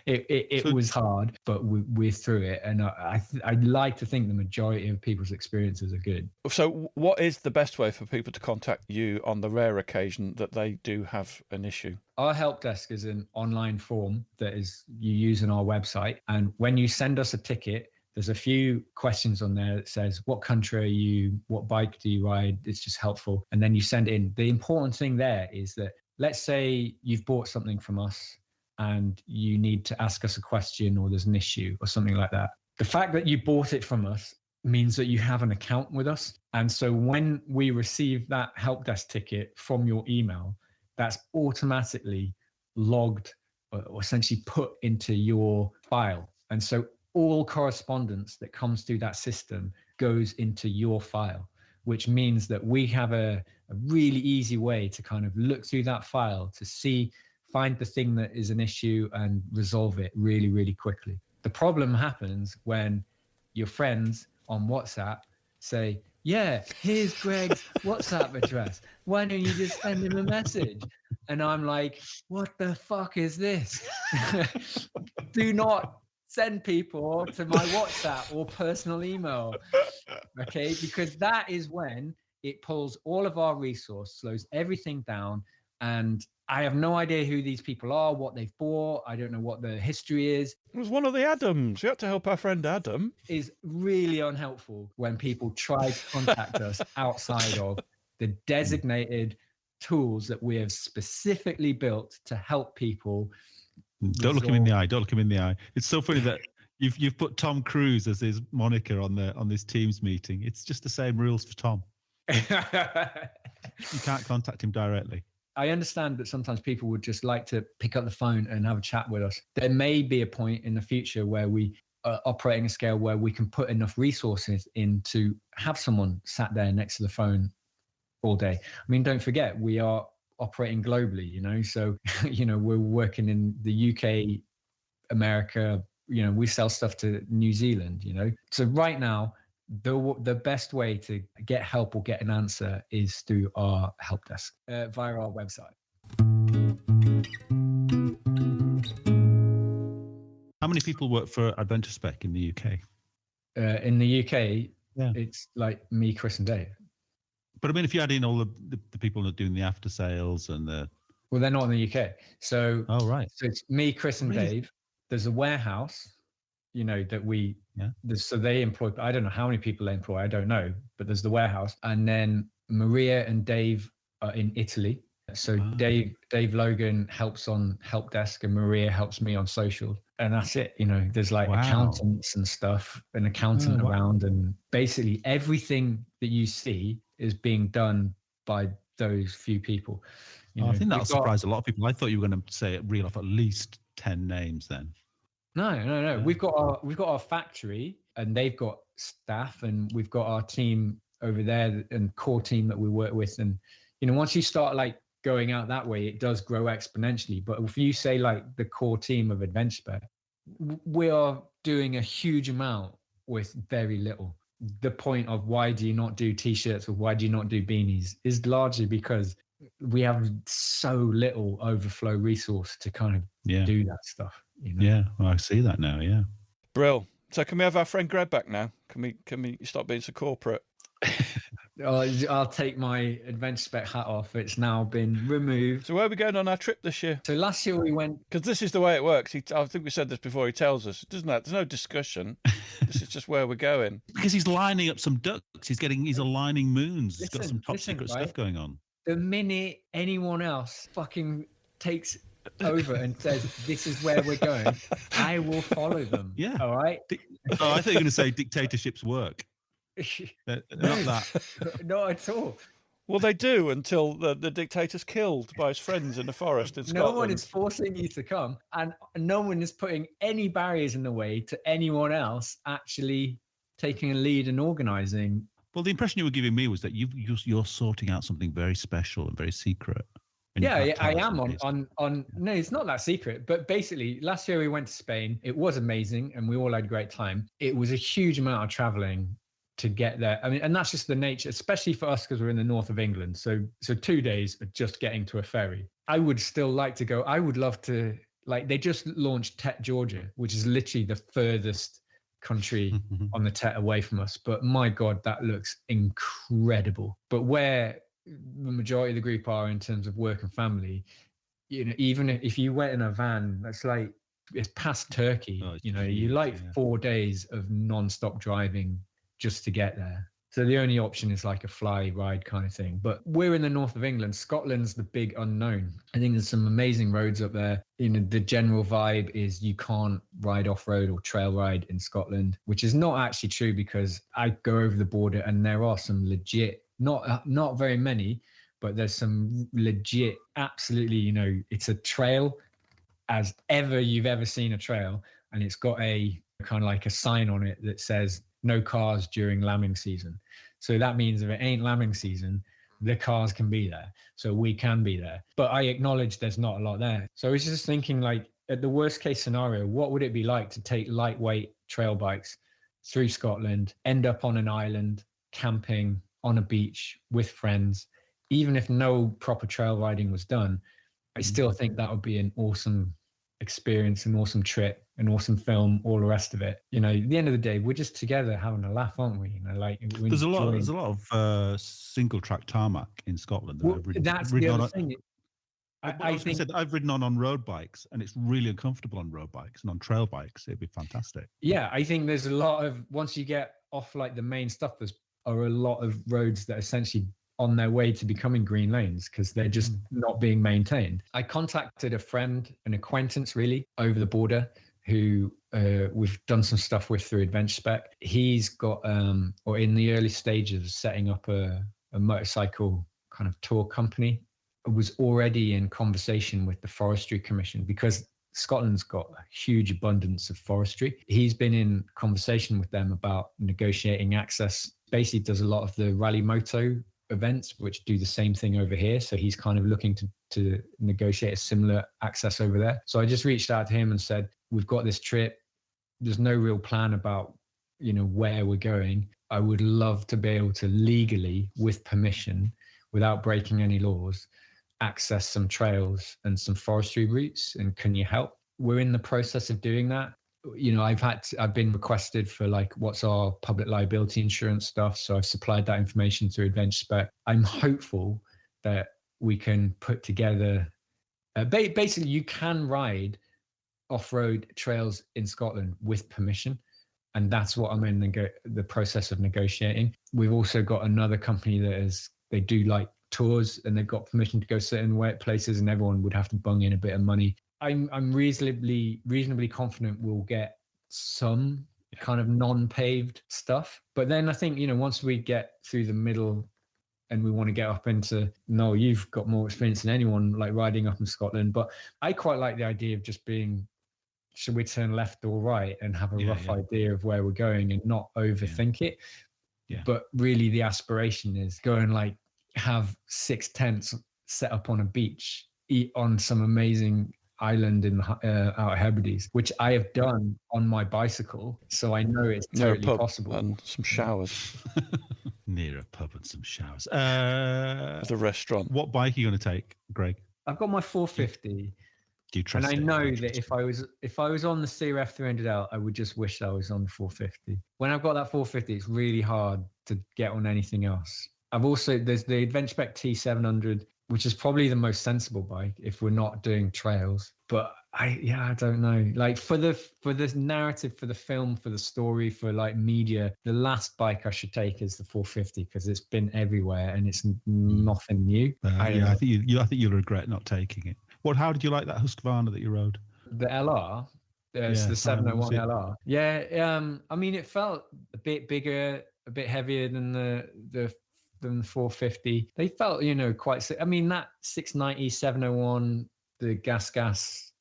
It was hard, but we're through it. And I'd like to think the majority of people's experiences are good. So what is the best way for people to contact you on the rare occasion that they do have an issue? Our help desk is an online form that you use on our website. And when you send us a ticket, there's a few questions on there that says, what country are you? What bike do you ride? It's just helpful. And then you send it in. The important thing there is that, let's say you've bought something from us and you need to ask us a question, or there's an issue or something like that. The fact that you bought it from us means that you have an account with us. And so when we receive that help desk ticket from your email, that's automatically logged or essentially put into your file. And so all correspondence that comes through that system goes into your file, which means that we have a really easy way to kind of look through that file to find the thing that is an issue and resolve it really, really quickly. The problem happens when your friends on WhatsApp say, yeah, here's Greg's WhatsApp address. Why don't you just send him a message? And I'm like, what the fuck is this? Do not send people to my WhatsApp or personal email, okay? Because that is when it pulls all of our resource, slows everything down, and I have no idea who these people are, what they've bought. I don't know what the history is. It was one of the Adams. You had to help our friend Adam. It's really unhelpful when people try to contact us outside of the designated tools that we have specifically built to help people. Don't look him in the eye. Don't look him in the eye. It's so funny that you've put Tom Cruise as his moniker on this Teams meeting. It's just the same rules for Tom. You can't contact him directly. I understand that sometimes people would just like to pick up the phone and have a chat with us. There may be a point in the future where we are operating a scale where we can put enough resources in to have someone sat there next to the phone all day. I mean, don't forget, we are operating globally, so, we're working in the UK, America, we sell stuff to New Zealand, So right now, the best way to get help or get an answer is through our help desk via our website. How many people work for Adventure Spec in the UK? In the UK, it's like me, Chris, and Dave. But I mean, if you add in all the people that are doing the after sales and well, they're not in the UK. So right. So it's me, Chris, and Dave. There's a warehouse, that we. Yeah. So they employ. I don't know how many people they employ. I don't know, but there's the warehouse, and then Maria and Dave are in Italy. So Dave Logan helps on help desk, and Maria helps me on social, and that's it. There's like accountants and stuff, an accountant around, and basically everything that you see is being done by those few people. I think that'll surprise a lot of people. I thought you were going to say reel off at least 10 names then. No. We've got our factory, and they've got staff, and we've got our team over there and core team that we work with. And once you start like going out that way, it does grow exponentially. But if you say like the core team of Adventure Spec, we are doing a huge amount with very little. The point of why do you not do t-shirts or why do you not do beanies is largely because we have so little overflow resource to kind of do that stuff. Yeah, well, I see that now. Yeah, Brill. So can we have our friend Greg back now? Can we stop being so corporate? I'll take my Adventure Spec hat off. It's now been removed. So where are we going on our trip this year? So last year we went... Because this is the way it works. I think we said this before. He tells us, doesn't that? There's no discussion. This is just where we're going. Because he's lining up some ducks. He's aligning moons. He's got some top secret stuff going on. The minute anyone else fucking takes over and says, this is where we're going, I will follow them. Yeah. All right? I thought you were going to say dictatorships work. Not that. Not at all. Well, they do until the dictator's killed by his friends in the forest in Scotland. No one is forcing you to come, and no one is putting any barriers in the way to anyone else actually taking a lead and organising. Well, the impression you were giving me was that you're sorting out something very special and very secret. Yeah, I am on. No, it's not that secret. But basically, last year we went to Spain. It was amazing, and we all had a great time. It was a huge amount of traveling to get there. I mean, and that's just the nature, especially for us because we're in the north of England. So 2 days of just getting to a ferry. I would still like to go. I would love to. Like, they just launched Tet, Georgia, which is literally the furthest country on the Tet away from us. But my God, that looks incredible. But where the majority of the group are in terms of work and family, even if you went in a van, that's like, it's past Turkey. You like 4 days of non-stop driving just to get there. So the only option is like a fly ride kind of thing. But we're in the north of England. Scotland's the big unknown. I think there's some amazing roads up there. The general vibe is you can't ride off-road or trail ride in Scotland, which is not actually true because I go over the border and there are some legit, not very many, but there's some legit, absolutely, it's a trail as ever you've ever seen a trail. And it's got a kind of like a sign on it that says, no cars during lambing season. So that means if it ain't lambing season, the cars can be there. So we can be there. But I acknowledge there's not a lot there. So I was just thinking, like, at the worst case scenario, what would it be like to take lightweight trail bikes through Scotland, end up on an island, camping on a beach with friends? Even if no proper trail riding was done, I still think that would be an awesome experience, an awesome trip, an awesome film, all the rest of it. At the end of the day, we're just together having a laugh, aren't we? There's a lot of single track tarmac in Scotland. That's the other thing. I think I've ridden on road bikes, and it's really uncomfortable on road bikes, and on trail bikes it'd be fantastic. Yeah, I think there's a lot of, once you get off like the main stuff, are a lot of roads that are essentially on their way to becoming green lanes because they're just not being maintained. I contacted a friend, an acquaintance really, over the border, who we've done some stuff with through Adventure Spec. He's got, or in the early stages of setting up a motorcycle kind of tour company, was already in conversation with the Forestry Commission because Scotland's got a huge abundance of forestry. He's been in conversation with them about negotiating access. Basically does a lot of the rally moto events, which do the same thing over here. So he's kind of looking to negotiate a similar access over there. So I just reached out to him and said, we've got this trip. there's no real plan about, where we're going. I would love to be able to legally, with permission, without breaking any laws, access some trails and some forestry routes. And can you help? We're in the process of doing that. I've been requested for like, what's our public liability insurance stuff. So I've supplied that information through Adventure Spec. I'm hopeful that we can put together, basically you can ride off-road trails in Scotland with permission. And that's what I'm in the process of negotiating. We've also got another company they do like tours, and they've got permission to go certain places, and everyone would have to bung in a bit of money. I'm reasonably confident we'll get some kind of non-paved stuff. But then I think, once we get through the middle and we want to get up into, no, you've got more experience than anyone like riding up in Scotland. But I quite like the idea of just being, should we turn left or right, and have a rough idea of where we're going and not overthink it. Yeah. But really the aspiration is go and like have 6 tents set up on a beach, eat on some amazing island in the Outer Hebrides, which I have done on my bicycle. So I know it's totally possible. And some showers. Near a pub and some showers. The restaurant. What bike are you going to take, Greg? I've got my 450. Do you trust it? And I know that if I was on the CRF 300L, I would just wish I was on the 450. When I've got that 450, it's really hard to get on anything else. There's the Adventure Spec T700, which is probably the most sensible bike if we're not doing trails. But I don't know. Like for this narrative, for the film, for the story, for like media, the last bike I should take is the 450 because it's been everywhere and it's nothing new. I think you'll regret not taking it. How did you like that Husqvarna that you rode? The LR, the 701 LR. Yeah, I mean, it felt a bit bigger, a bit heavier than the 450. They felt, quite. I mean, that 690, 701, the gas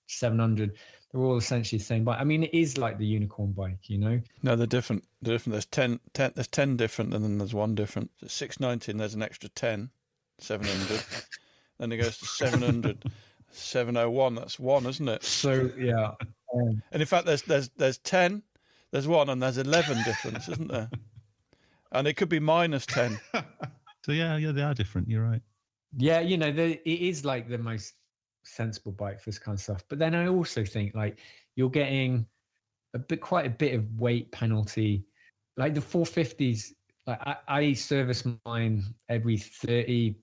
700, they're all essentially the same bike. I mean, it is like the unicorn bike, No, they're different. There's 10 different, and then there's one different. So 690, and there's an extra 10, 700. Then it goes to 700. 701, that's one, isn't it? So yeah. And in fact, there's 10, there's one, and there's 11 difference, isn't there? And it could be minus 10. So yeah, they are different. You're right. Yeah, it is like the most sensible bike for this kind of stuff. But then I also think like you're getting quite a bit of weight penalty. Like the 450s, like I service mine every 30,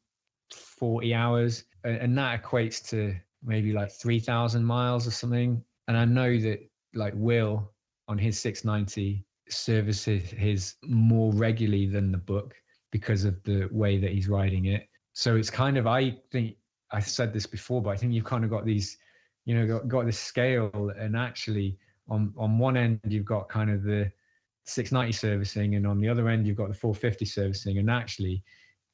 40 hours. And that equates to maybe like 3,000 miles or something. And I know that like Will on his 690 services his more regularly than the book because of the way that he's riding it. So it's kind of, I think I said this before, but I think you've kind of got these, got this scale. And actually on one end, you've got kind of the 690 servicing. And on the other end, you've got the 450 servicing. And actually,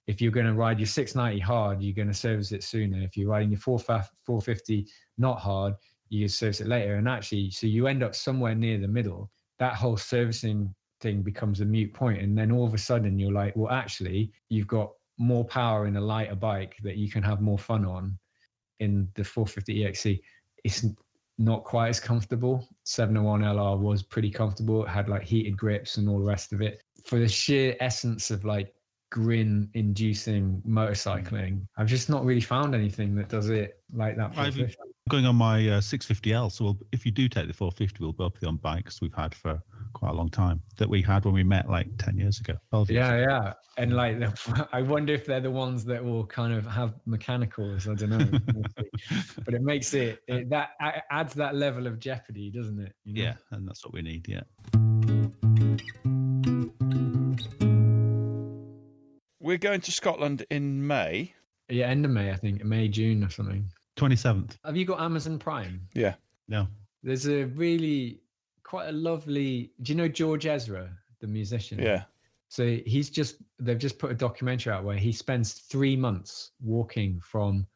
if you're going to ride your 690 hard, you're going to service it sooner. If you're riding your 450 not hard, you service it later. And actually, so you end up somewhere near the middle. That whole servicing thing becomes a moot point. And then all of a sudden you're like, well, actually, you've got more power in a lighter bike that you can have more fun on in the 450 EXC. It's not quite as comfortable. 701 LR was pretty comfortable. It had like heated grips and all the rest of it. For the sheer essence of like grin inducing motorcycling, I've just not really found anything that does it like that. I'm going on my 650L, so if you do take the 450, we'll both be on bikes we've had for quite a long time, that we had when we met like 10 years ago, 12 years ago. Yeah and like I wonder if they're the ones that will kind of have mechanicals. I don't know. But it makes it that adds that level of jeopardy, doesn't it? Yeah, and that's what we need. Yeah. We're going to Scotland in May. Yeah, end of May, I think. May, June or something. 27th. Have you got Amazon Prime? Yeah. No. There's a really quite a lovely... Do you know George Ezra, the musician? Yeah. So they've just put a documentary out where he spends 3 months walking from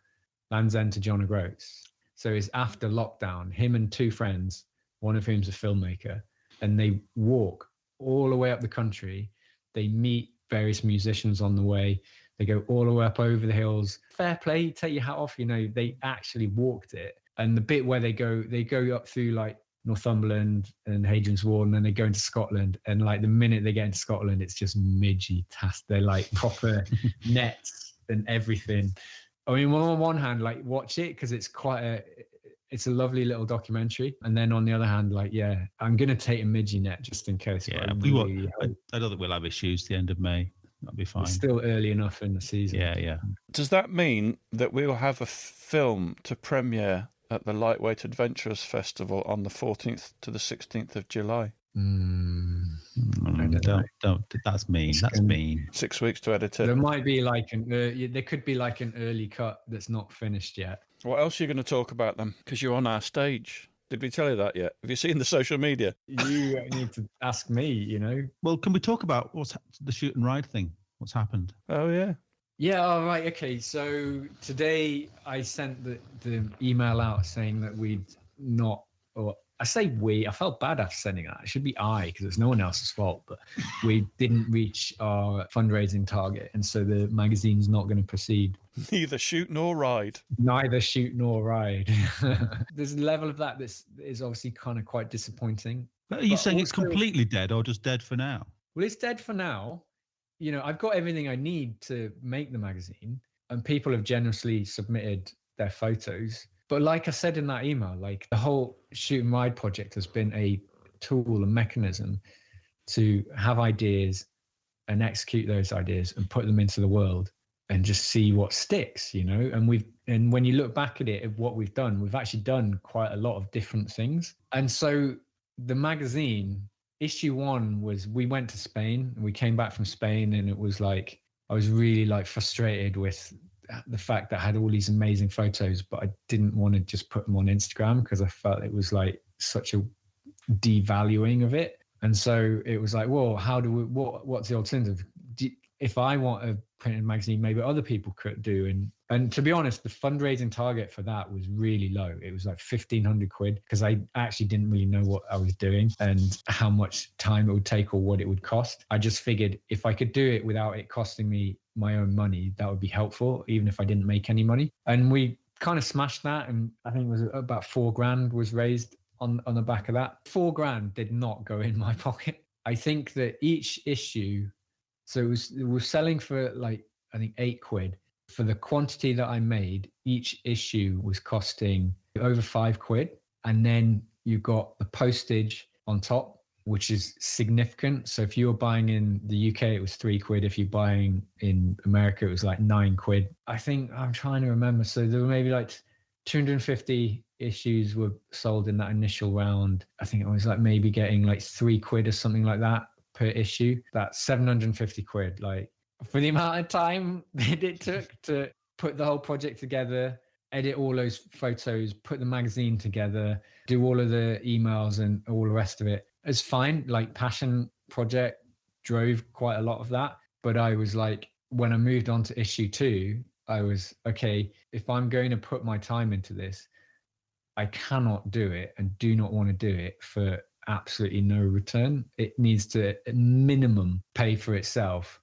Land's End to John O'Groats. So it's after lockdown, him and 2 friends, one of whom's a filmmaker, and they walk all the way up the country. They meet various musicians on the way. They go all the way up over the hills. Fair play, take your hat off. They actually walked it. And the bit where they go up through like Northumberland and Hadrian's Wall, and then they go into Scotland. And like the minute they get into Scotland, it's just midgy task. They're like proper nets and everything. I mean, well, on one hand, like watch it because it's a lovely little documentary. And then on the other hand, like, yeah, I'm going to take a midgy net just in case. Yeah, I don't think we'll have issues the end of May. That'll be fine. It's still early enough in the season. Yeah. Does that mean that we will have a film to premiere at the Lightweight Adventurers Festival on the 14th to the 16th of July? Don't. That's mean. That's mean. 6 weeks to edit it. There might be like there could be like an early cut that's not finished yet. What else are you going to talk about then? Because you're on our stage. Did we tell you that yet? Have you seen the social media? You need to ask me, you know. Well, can we talk about what's the shoot and ride thing? What's happened? Oh, yeah. Yeah, all right. Okay. So today I sent the email out saying that we'd not, or I say we, I felt bad after sending that. It should be I, because it's no one else's fault, but we didn't reach our fundraising target. And so the magazine's not going to proceed. Neither shoot nor ride. Neither shoot nor ride. There's a level of that is obviously kind of quite disappointing. But are you saying it's completely dead or just dead for now? Well, it's dead for now. You know, I've got everything I need to make the magazine, and people have generously submitted their photos. But like I said in that email, like the whole shoot and ride project has been a tool, a mechanism to have ideas and execute those ideas and put them into the world and just see what sticks, you know. And when you look back at it, at what we've done, we've actually done quite a lot of different things. And so the magazine, issue 1 was, we went to Spain and we came back from Spain, and it was like, I was really like frustrated with the fact that I had all these amazing photos, but I didn't want to just put them on Instagram because I felt it was like such a devaluing of it. And so it was like, well, what's the alternative? If I want a printed magazine, maybe other people could do. And to be honest, the fundraising target for that was really low. It was like 1,500 quid because I actually didn't really know what I was doing and how much time it would take or what it would cost. I just figured if I could do it without it costing me my own money, that would be helpful, even if I didn't make any money. And we kind of smashed that. And I think it was about $4,000 was raised on the back of that. $4,000 did not go in my pocket. I think that each issue, so it was selling for like, I think 8 quid. For the quantity that I made, each issue was costing over 5 quid. And then you got the postage on top, which is significant. So if you were buying in the UK, it was 3 quid. If you're buying in America, it was like 9 quid. I think I'm trying to remember. So there were maybe like 250 issues were sold in that initial round. I think it was like maybe getting like 3 quid or something like that per issue. That's 750 quid. Like, for the amount of time that it took to put the whole project together, edit all those photos, put the magazine together, do all of the emails and all the rest of it, it's fine. Like, passion project drove quite a lot of that. But I was like, when I moved on to issue 2, I was, okay, if I'm going to put my time into this, I cannot do it and do not want to do it for absolutely no return. It needs to, at minimum, pay for itself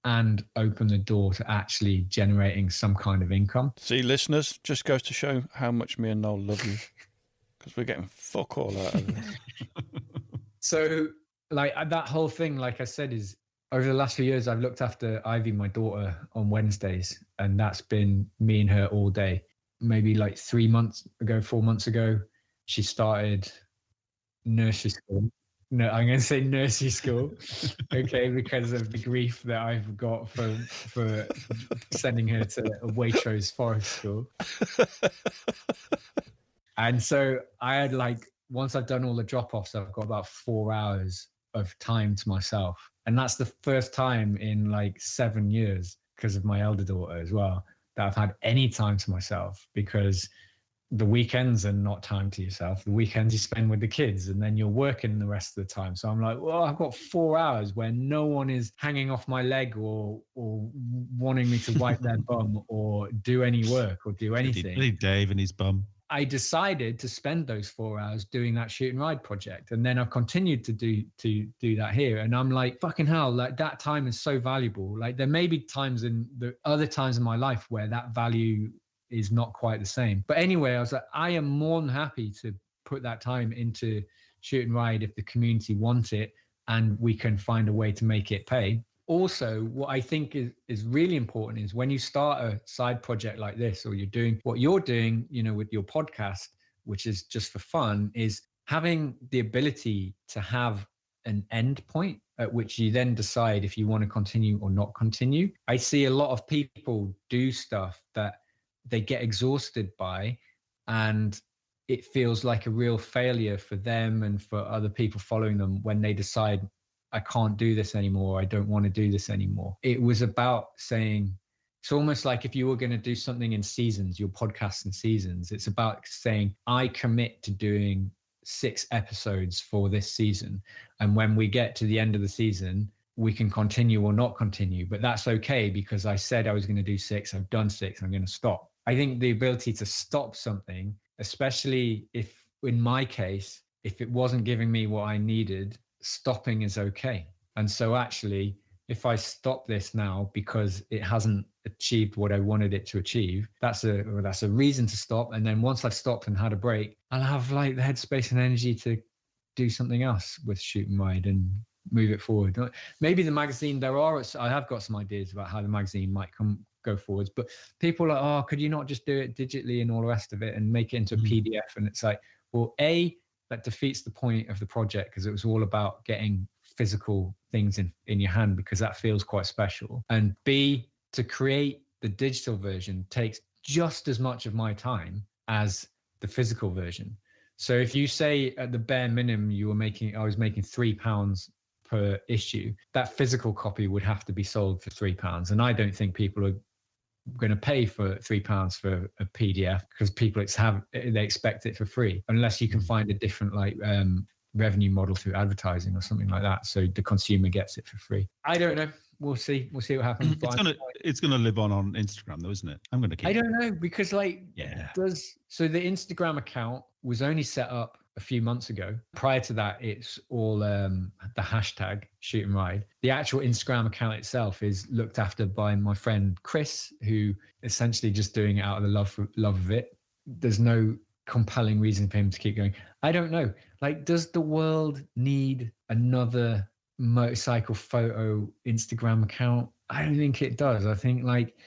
and open the door to actually generating some kind of income. See, listeners, just goes to show how much me and Noel love you, because we're getting fuck all out of this. So, like, that whole thing, like I said, is over the last few years, I've looked after Ivy, my daughter, on Wednesdays, and that's been me and her all day. Maybe like 4 months ago, she started nursery school. No, I'm going to say nursery school, okay, because of the grief that I've got for sending her to a Waitrose forest school. And so I had like, once I've done all the drop-offs, I've got about 4 hours of time to myself. And that's the first time in like 7 years, because of my elder daughter as well, that I've had any time to myself, because the weekends are not time to yourself. The weekends you spend with the kids, and then you're working the rest of the time. So I'm like, well, I've got 4 hours where no one is hanging off my leg or wanting me to wipe their bum or do any work or do anything. Really, Dave and his bum. I decided to spend those 4 hours doing that shoot and ride project. And then I've continued to do that here. And I'm like, fucking hell, like that time is so valuable. Like there may be times in the other times in my life where that value is not quite the same. But anyway, I was like, I am more than happy to put that time into shoot and ride if the community want it and we can find a way to make it pay. Also, what I think is really important is when you start a side project like this, or you're doing what you're doing, with your podcast, which is just for fun, is having the ability to have an end point at which you then decide if you want to continue or not continue. I see a lot of people do stuff that they get exhausted by, and it feels like a real failure for them and for other people following them when they decide, I can't do this anymore. I don't want to do this anymore. It was about saying, it's almost like if you were going to do something in seasons, your podcast in seasons, it's about saying, I commit to doing 6 episodes for this season. And when we get to the end of the season, we can continue or not continue, but that's okay because I said I was going to do 6. I've done 6. I'm going to stop. I think the ability to stop something, especially if, in my case, if it wasn't giving me what I needed, stopping is okay. And so actually, if I stop this now because it hasn't achieved what I wanted it to achieve, that's a reason to stop. And then once I've stopped and had a break, I'll have like the headspace and energy to do something else with shoot and ride and move it forward. Maybe the magazine, I have got some ideas about how the magazine might go forwards, but people are like, oh, could you not just do it digitally and all the rest of it and make it into a PDF? And it's like, well, that defeats the point of the project, because it was all about getting physical things in your hand, because that feels quite special. And B, to create the digital version takes just as much of my time as the physical version. So if you say at the bare minimum I was making £3 per issue, that physical copy would have to be sold for £3. And I don't think people are going to pay for £3 for a PDF, because people they expect it for free, unless you can find a different revenue model through advertising or something like that, so the consumer gets it for free. I don't know. We'll see what happens. It's gonna live on Instagram though, isn't it? I'm gonna keep. I don't know, because so the Instagram account was only set up a few months ago. Prior to that, it's all the hashtag shoot and ride. The actual Instagram account itself is looked after by my friend Chris, who essentially just doing it out of the love of it. There's no compelling reason for him to keep going. I don't know. Like, does the world need another motorcycle photo Instagram account? I don't think it does. I think like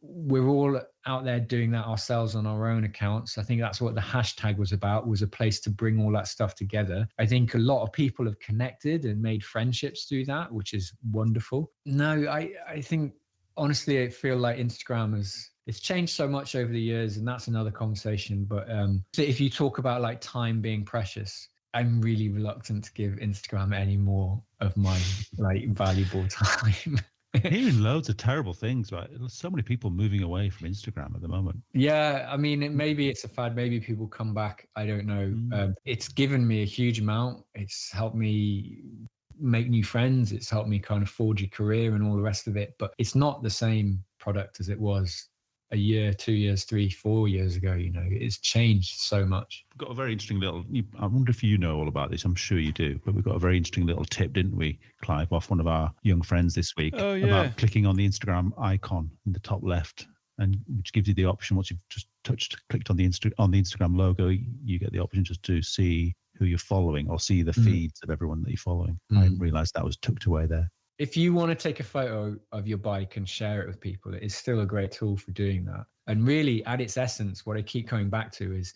we're all out there doing that ourselves on our own accounts. I think that's what the hashtag was about, was a place to bring all that stuff together. I think a lot of people have connected and made friendships through that, which is wonderful. No, I think honestly, I feel like Instagram it's changed so much over the years, and that's another conversation. But so if you talk about like time being precious, I'm really reluctant to give Instagram any more of my like valuable time. Hearing loads of terrible things, right? There's so many people moving away from Instagram at the moment. Yeah, I mean, maybe it's a fad. Maybe people come back. I don't know. It's given me a huge amount. It's helped me make new friends. It's helped me kind of forge a career and all the rest of it. But it's not the same product as it was a year, 2 years, 3, 4 years ago. It's changed so much. We've got a very interesting I wonder if you know all about this. I'm sure you do, but we've got a very interesting little tip, didn't we, Clive, off one of our young friends this week, about clicking on the Instagram icon in the top left, and which gives you the option, once you've just clicked on the Instagram logo, you get the option just to see who you're following or see the feeds of everyone that you're following. I didn't realize that was tucked away there. If you want to take a photo of your bike and share it with people, it is still a great tool for doing that. And really, at its essence, what I keep coming back to is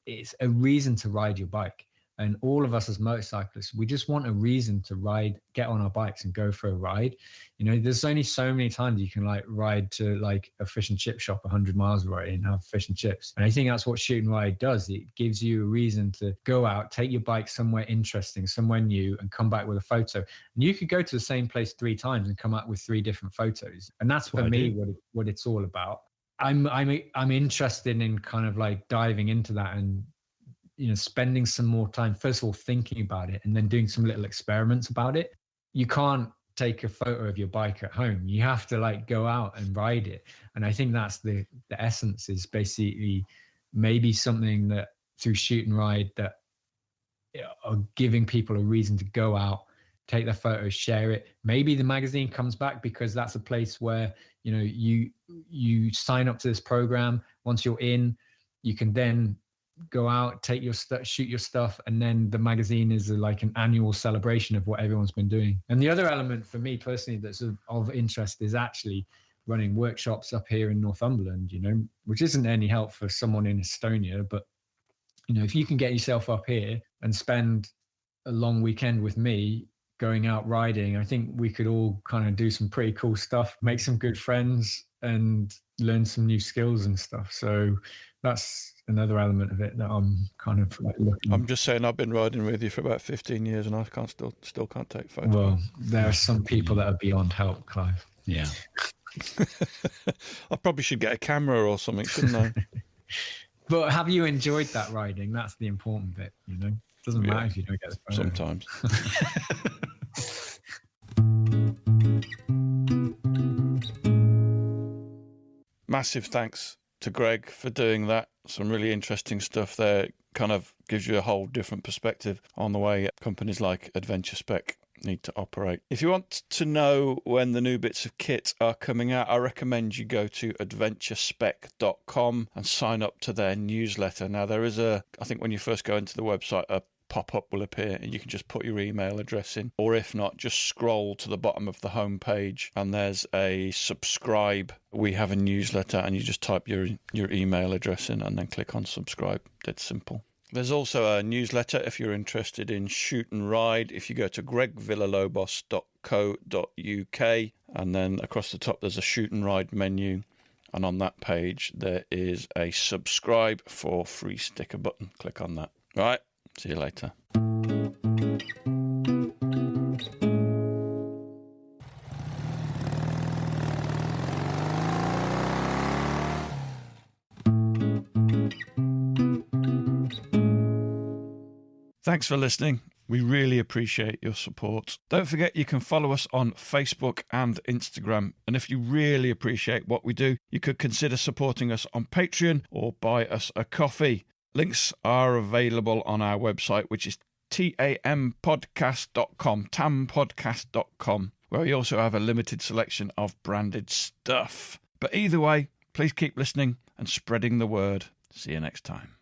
it's a reason to ride your bike. And all of us as motorcyclists, we just want a reason to get on our bikes and go for a ride. There's only so many times you can like ride to like a fish and chip shop 100 miles away and have fish and chips. And I think that's what shoot and ride does. It gives you a reason to go out, take your bike somewhere interesting, somewhere new, and come back with a photo. And you could go to the same place 3 times and come out with 3 different photos. And that's for me what it's all about. I'm interested in kind of like diving into that and spending some more time, first of all, thinking about it and then doing some little experiments about it. You can't take a photo of your bike at home. You have to like go out and ride it. And I think that's the essence, is basically maybe something that through shoot and ride that are giving people a reason to go out, take their photos, share it. Maybe the magazine comes back, because that's a place where, you sign up to this program. Once you're in, you can then go out, take your stuff, shoot your stuff, and then the magazine is like an annual celebration of what everyone's been doing. And the other element for me personally that's of interest is actually running workshops up here in Northumberland, which isn't any help for someone in Estonia, but if you can get yourself up here and spend a long weekend with me going out riding, I think we could all kind of do some pretty cool stuff, make some good friends and learn some new skills and stuff. So that's another element of it that I'm kind of like looking. I'm just saying, I've been riding with you for about 15 years and I still can't take photos. Well, there are some people that are beyond help, Clive. Yeah. I probably should get a camera or something, shouldn't I? But have you enjoyed that riding? That's the important bit, Doesn't matter if you don't get the photo. Sometimes. Massive thanks to Greg for doing that. Some really interesting stuff there. Kind of gives you a whole different perspective on the way companies like Adventure Spec need to operate. If you want to know when the new bits of kit are coming out, I recommend you go to adventurespec.com and sign up to their newsletter. Now, there is I think when you first go into the website, a pop-up will appear and you can just put your email address in, or if not, just scroll to the bottom of the homepage and there's a subscribe. We have a newsletter and you just type your email address in and then click on subscribe. That's simple. There's also a newsletter if you're interested in shoot and ride. If you go to gregvillalobos.co.uk and then across the top there's a shoot and ride menu, and on that page there is a subscribe for free sticker button. Click on that. All right, see you later. Thanks for listening. We really appreciate your support. Don't forget you can follow us on Facebook and Instagram. And if you really appreciate what we do, you could consider supporting us on Patreon or buy us a coffee. Links are available on our website, which is tampodcast.com, tampodcast.com, where we also have a limited selection of branded stuff. But either way, please keep listening and spreading the word. See you next time.